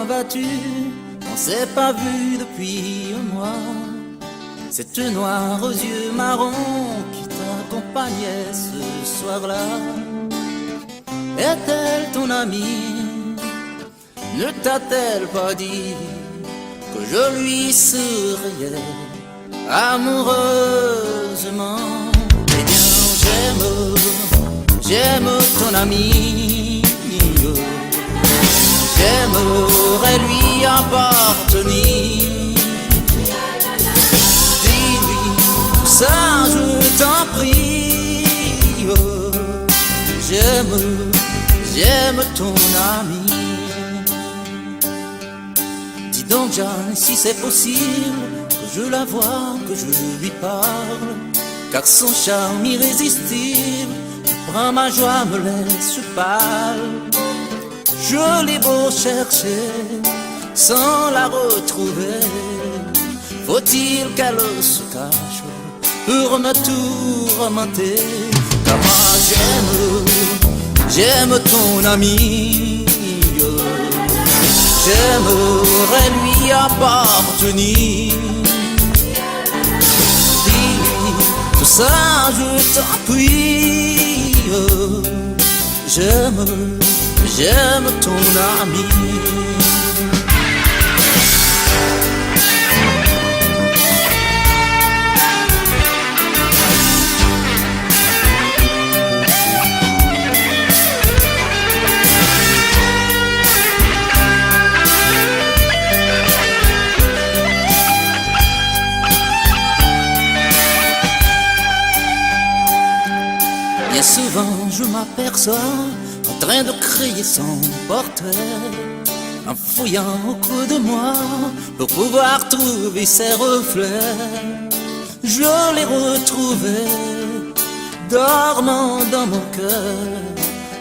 comment vas-tu? On s'est pas vu depuis un mois. Cette noire aux yeux marrons qui t'accompagnait ce soir-là, est-elle ton amie? Ne t'a-t-elle pas dit que je lui souriais amoureusement? Eh bien j'aime ton amie. J'aimerais lui appartenir. Dis-lui ça, je t'en prie. J'aime ton ami. Dis donc Jeanne, si c'est possible que je la vois, que je lui parle, car son charme irrésistible prend ma joie, me laisse pâle. Je l'ai beau chercher sans la retrouver, faut-il qu'elle se cache pour me tourmenter? Car moi j'aime ton ami. J'aimerais lui appartenir. Dis-lui tout ça, je t'en prie. J'aime ton ami. Bien souvent je m'aperçois en train de créer son portrait, en fouillant au creux de moi pour pouvoir trouver ses reflets. Je l'ai retrouvé dormant dans mon cœur,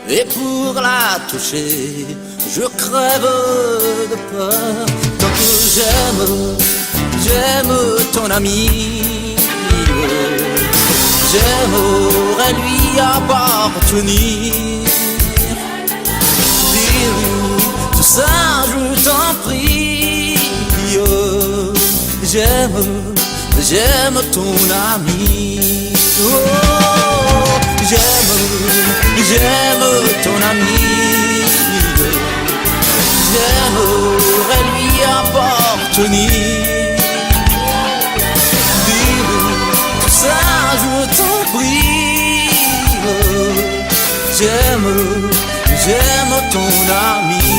et pour la toucher je crève de peur. Donc j'aime ton ami. J'aimerais lui appartenir. Dis-lui tout ça, je t'en prie. J'aime ton ami. Oh, j'aime ton ami. J'aimerais lui appartenir. Dis-lui tout ça, je t'en prie. J'aime ton ami.